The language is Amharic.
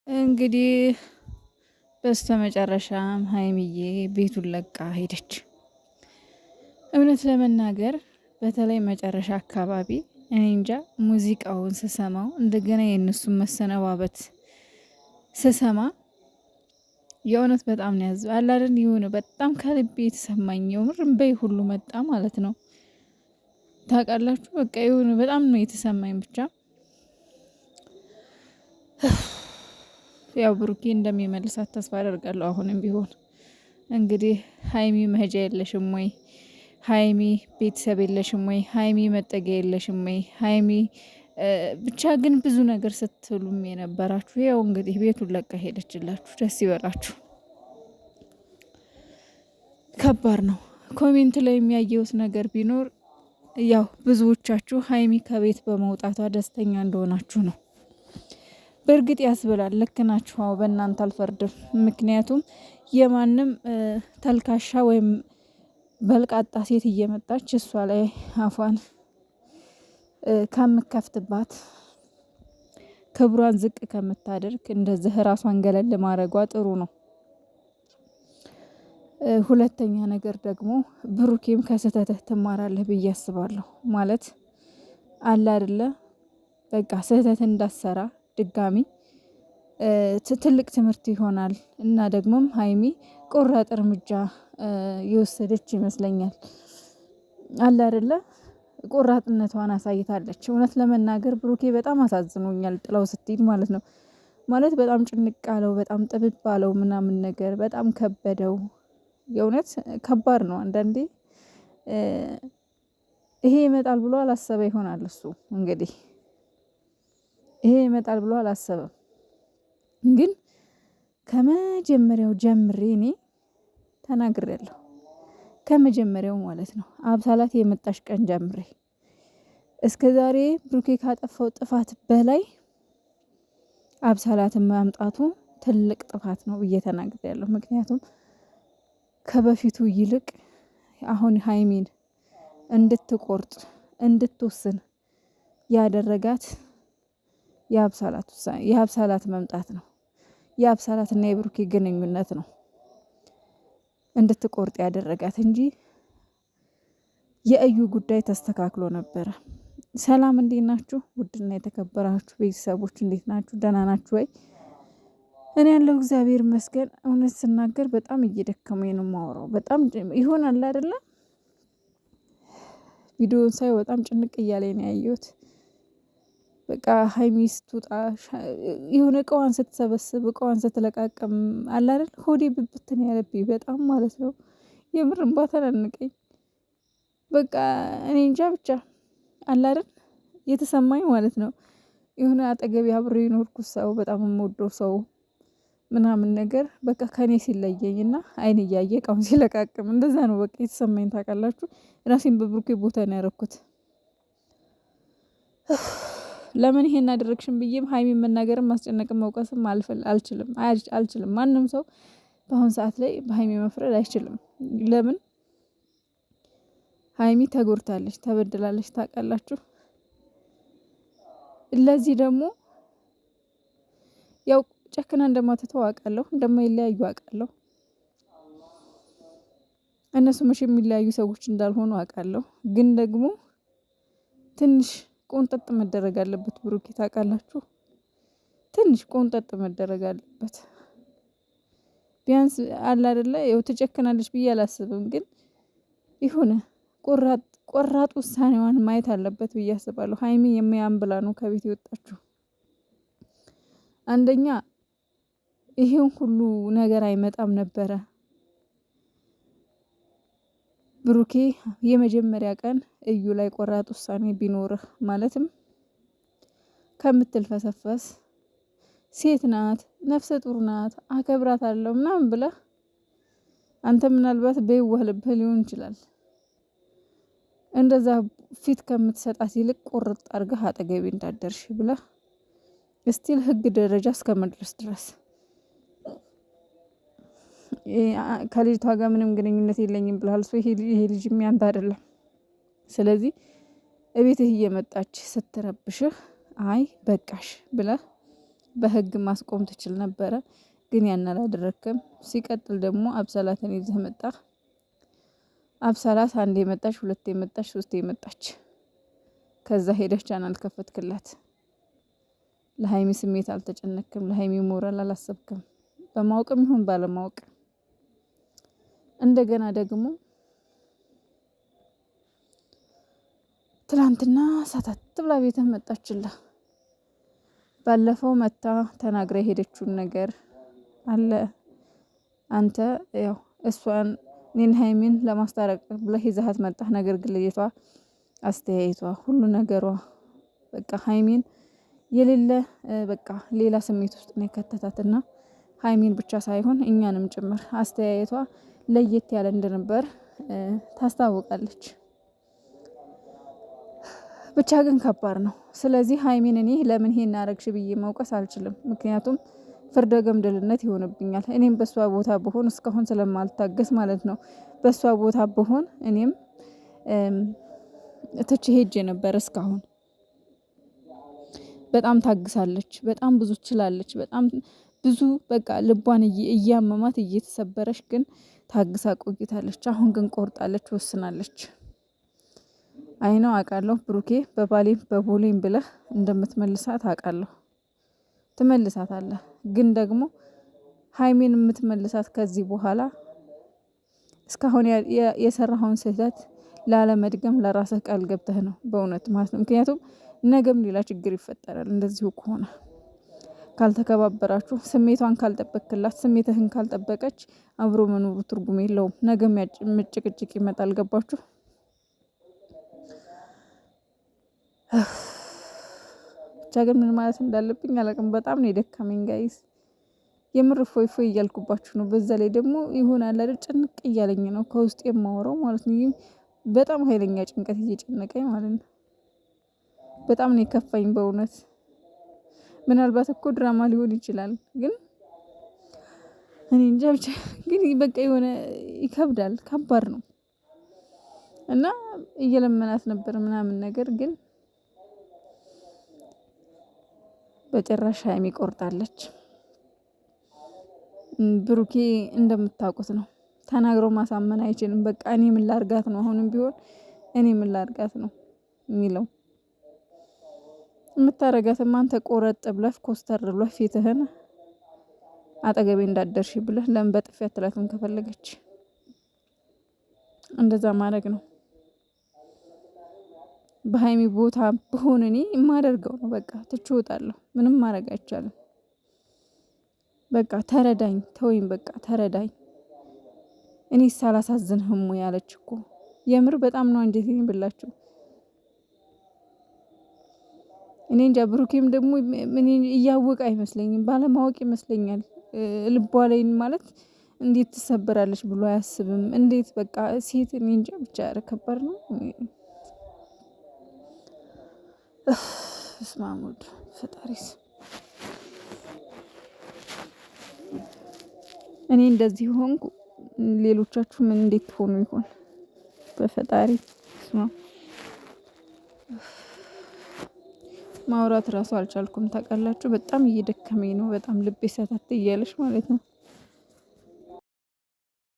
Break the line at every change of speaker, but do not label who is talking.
እንግዲህ በስተመጨረሻም ሀይሚዬ ቤቱን ለቃ ሄደች። እውነት ለመናገር በተለይ መጨረሻ አካባቢ እኔ እንጃ ሙዚቃውን ስሰማው እንደገና የእነሱን መሰነባበት ስሰማ የእውነት በጣም ነው ያዘው አላደን የሆነ በጣም ከልቤ የተሰማኝ የምር እምባዬ ሁሉ መጣ ማለት ነው። ታውቃላችሁ በቃ የሆነ በጣም ነው የተሰማኝ ብቻ ያው ብሩኬ እንደሚመልሳት ተስፋ አደርጋለሁ። አሁንም ቢሆን እንግዲህ ሀይሚ መሄጃ የለሽም ወይ? ሀይሚ ቤተሰብ የለሽም ወይ? ሀይሚ መጠጊያ የለሽም ወይ? ሀይሚ ብቻ ግን ብዙ ነገር ስትሉም የነበራችሁ ያው እንግዲህ ቤቱን ለቃ ሄደችላችሁ። ደስ ይበላችሁ። ከባድ ነው። ኮሜንት ላይ የሚያየውት ነገር ቢኖር ያው ብዙዎቻችሁ ሀይሚ ከቤት በመውጣቷ ደስተኛ እንደሆናችሁ ነው። በእርግጥ ያስብላል። ልክ ናችሁ። አዎ በእናንተ አልፈርድም። ምክንያቱም የማንም ተልካሻ ወይም በልቃጣ ሴት እየመጣች እሷ ላይ አፏን ከምከፍትባት ክብሯን ዝቅ ከምታደርግ እንደዚህ ራሷን ገለል ማድረጓ ጥሩ ነው። ሁለተኛ ነገር ደግሞ ብሩኬም ከስህተትህ ትማራለህ ብዬ አስባለሁ። ማለት አለ አይደለ በቃ ስህተት እንዳሰራ ድጋሚ ትልቅ ትምህርት ይሆናል እና ደግሞም ሀይሚ ቆራጥ እርምጃ የወሰደች ይመስለኛል። አለ አይደለ ቆራጥነቷን አሳይታለች። እውነት ለመናገር ብሩኬ በጣም አሳዝኖኛል ጥላው ስትሄድ ማለት ነው። ማለት በጣም ጭንቅ አለው፣ በጣም ጥብብ አለው ምናምን ነገር በጣም ከበደው። የእውነት ከባድ ነው አንዳንዴ ይሄ ይመጣል ብሎ አላሰበ ይሆናል እሱ እንግዲህ ይሄ ይመጣል ብሎ አላሰበም። ግን ከመጀመሪያው ጀምሬ እኔ ተናግሬያለሁ። ከመጀመሪያው ማለት ነው አብሳላት የመጣሽ ቀን ጀምሬ እስከ ዛሬ ብሩኬ ካጠፋው ጥፋት በላይ አብሳላትን ማምጣቱ ትልቅ ጥፋት ነው ብዬ ተናግሬያለሁ። ምክንያቱም ከበፊቱ ይልቅ አሁን ሀይሚን እንድትቆርጥ እንድትወስን ያደረጋት የአብሳላት መምጣት ነው። የአብሳላትና የብሩኬ ግንኙነት ነው እንድትቆርጥ ያደረጋት እንጂ የእዩ ጉዳይ ተስተካክሎ ነበረ። ሰላም እንዴት ናችሁ? ውድና የተከበራችሁ ቤተሰቦች እንዴት ናችሁ? ደህና ናችሁ ወይ? እኔ ያለው እግዚአብሔር ይመስገን። እውነት ስናገር በጣም እየደከመኝ ነው የማወራው። በጣም ይሆናል አይደለ? ቪዲዮን ሳይ በጣም ጭንቅ እያለኝ ነው ያየሁት። በቃ ሀይሚ ስትወጣ የሆነ እቃዋን ስትሰበስብ እቃዋን ስትለቃቅም አለ አይደል ሆዴ ብብትን ያለብኝ በጣም ማለት ነው። የምር እንባ ተናነቀኝ። በቃ እኔ እንጃ ብቻ አለ አይደል የተሰማኝ ማለት ነው። የሆነ አጠገቤ አብሬ የኖርኩት ሰው በጣም የምወደው ሰው ምናምን ነገር በቃ ከኔ ሲለየኝና አይን እያየ እቃውን ሲለቃቅም እንደዛ ነው በቃ የተሰማኝ ታውቃላችሁ። ራሴን በብሩኬ ቦታ ነው ያደረኩት። ለምን ይሄን አደረግሽም ብዬም ሀይሚን መናገርም ማስጨነቅም መውቀስም አልችልም። ማንም ሰው በአሁን ሰዓት ላይ በሀይሚ መፍረድ አይችልም። ለምን ሀይሚ ተጎድታለች፣ ተበድላለች ታውቃላችሁ። ለዚህ ደግሞ ያው ጨክና እንደማትተው አውቃለሁ፣ እንደማይለያዩ አውቃለሁ። እነሱ መቼ የሚለያዩ ሰዎች እንዳልሆኑ አውቃለሁ። ግን ደግሞ ትንሽ ቆንጠጥ መደረግ አለበት ብሩኬ ታውቃላችሁ። ትንሽ ቆንጠጥ መደረግ አለበት። ቢያንስ አለ አይደለ ያው ትጨክናለች ብዬ አላስብም። ግን የሆነ ቆራጥ ውሳኔዋን ማየት አለበት ብዬ አስባለሁ። ሀይሚ የሚያም ብላ ነው ከቤት የወጣችው። አንደኛ ይሄን ሁሉ ነገር አይመጣም ነበረ። ብሩኬ የመጀመሪያ ቀን እዩ ላይ ቆራጥ ውሳኔ ቢኖርህ ማለትም ከምትልፈሰፈስ ሴት ናት፣ ነፍሰ ጡር ናት፣ አከብራታለሁ ምናምን ብለህ አንተ ምናልባት በየዋህ ልብህ ሊሆን ይችላል እንደዛ ፊት ከምትሰጣት ይልቅ ቁርጥ አድርገህ አጠገቤ እንዳደርሽ ብለህ እስቲል ህግ ደረጃ እስከመድረስ ድረስ ከልጅቷ ጋር ምንም ግንኙነት የለኝም ብለሃል። ይሄ ልጅም ያንተ አይደለም። ስለዚህ እቤትህ እየመጣች ስትረብሽህ አይ በቃሽ ብለህ በህግ ማስቆም ትችል ነበረ፣ ግን ያን አላደረክም። ሲቀጥል ደግሞ አብሰላትን ይዘህ መጣህ። አብሰላት አንዴ መጣች፣ ሁለቴ መጣች፣ ሶስቴ መጣች። ከዛ ሄደህ ቻናል ከፈትክላት። ለሀይሚ ስሜት አልተጨነክም፣ ለሀይሚ ሞራል አላሰብክም፣ በማወቅም ይሁን ባለማወቅ። እንደገና ደግሞ ትላንትና ሳታት ብላ ቤትህ መጣችልህ። ባለፈው መታ ተናግራ የሄደችውን ነገር አለ። አንተ ያው እሷን እኔን ሀይሚን ለማስታረቅ ብለህ ይዘሃት መጣህ። ነገር ግን ልጅቷ አስተያየቷ፣ ሁሉ ነገሯ በቃ ሀይሚን የሌለ በቃ ሌላ ስሜት ውስጥ ነው የከተታትና ሀይሚን ብቻ ሳይሆን እኛንም ጭምር አስተያየቷ ለየት ያለ እንደነበር ታስታውቃለች። ብቻ ግን ከባድ ነው። ስለዚህ ሀይሚን እኔ ለምን ይሄን አረግሽ ብዬ መውቀስ አልችልም። ምክንያቱም ፍርደ ገምድልነት ይሆንብኛል። እኔም በሷ ቦታ ብሆን እስካሁን ስለማልታገስ ማለት ነው። በሷ ቦታ ብሆን እኔም እትቼ ሄጄ ነበር። እስካሁን በጣም ታግሳለች፣ በጣም ብዙ ችላለች፣ በጣም ብዙ በቃ ልቧን እያመማት እየተሰበረች ግን ታግሳ ቆይታለች። አሁን ግን ቆርጣለች፣ ወስናለች። አይነው አውቃለሁ። ብሩኬ በባሌም በቦሌም ብለህ እንደምትመልሳት አውቃለሁ። ትመልሳታለህ። ግን ደግሞ ሀይሜን የምትመልሳት ከዚህ በኋላ እስካሁን የሰራኸውን ስህተት ላለመድገም ለራስህ ቃል ገብተህ ነው፣ በእውነት ማለት ነው። ምክንያቱም ነገም ሌላ ችግር ይፈጠራል። እንደዚሁ ከሆነ ካልተከባበራችሁ፣ ስሜቷን ካልጠበቅክላት፣ ስሜትህን ካልጠበቀች አብሮ መኖሩ ትርጉም የለውም። ነገም ጭቅጭቅ ይመጣል። ገባችሁ? ብቻ ግን ምን ማለት እንዳለብኝ አላውቅም። በጣም ነው የደከመኝ ጋይስ። የምር ፎይ ፎይ እያልኩባችሁ ነው። በዛ ላይ ደግሞ ይሆናል አይደል ጭንቅ እያለኝ ነው ከውስጥ የማወራው ማለት ነው። በጣም ኃይለኛ ጭንቀት እየጨነቀኝ ማለት ነው። በጣም ነው የከፋኝ በእውነት። ምናልባት እኮ ድራማ ሊሆን ይችላል፣ ግን እኔ እንጃ ብቻ ግን በቃ የሆነ ይከብዳል፣ ከባድ ነው እና እየለመናት ነበር ምናምን ነገር ግን በጭራሽ ሀይሚ ቆርጣለች። ብሩኬ እንደምታውቁት ነው፣ ተናግሮ ማሳመን አይችልም። በቃ እኔ ምን ላርጋት ነው፣ አሁንም ቢሆን እኔ ምን ላርጋት ነው የሚለው። የምታረጋትም አንተ ቆረጥ ብለህ ኮስተር ብለህ ፊትህን አጠገቤ እንዳደርሽ ብለህ ለምን በጥፊ አትላትም? ከፈለገች እንደዛ ማድረግ ነው። በሀይሚ ቦታ ብሆን እኔ የማደርገው ነው። በቃ ትችውጣለሁ። ምንም ማድረግ አይቻልም። በቃ ተረዳኝ፣ ተወኝ፣ በቃ ተረዳኝ። እኔ ሳላሳዝንህም ያለች እኮ የምር በጣም ነው አንጀቴን ብላችሁ። እኔ እንጃ ብሩኬም ደግሞ ምን እያወቀ አይመስለኝም፣ ባለማወቅ ይመስለኛል። ልቧ ላይ ማለት እንዴት ትሰበራለች ብሎ አያስብም። እንዴት በቃ ሴት እኔ እንጃ ብቻ ከባድ ነው። እስማሙድ ፈጣሪስ እኔ እንደዚህ ሆንኩ፣ ሌሎቻችሁ ምን እንዴት ትሆኑ ይሆን? በፈጣሪ ስማ፣ ማውራት እራሱ አልቻልኩም። ታውቃላችሁ፣ በጣም እየደከመኝ ነው። በጣም ልቤ ሰታት እያለች ማለት ነው።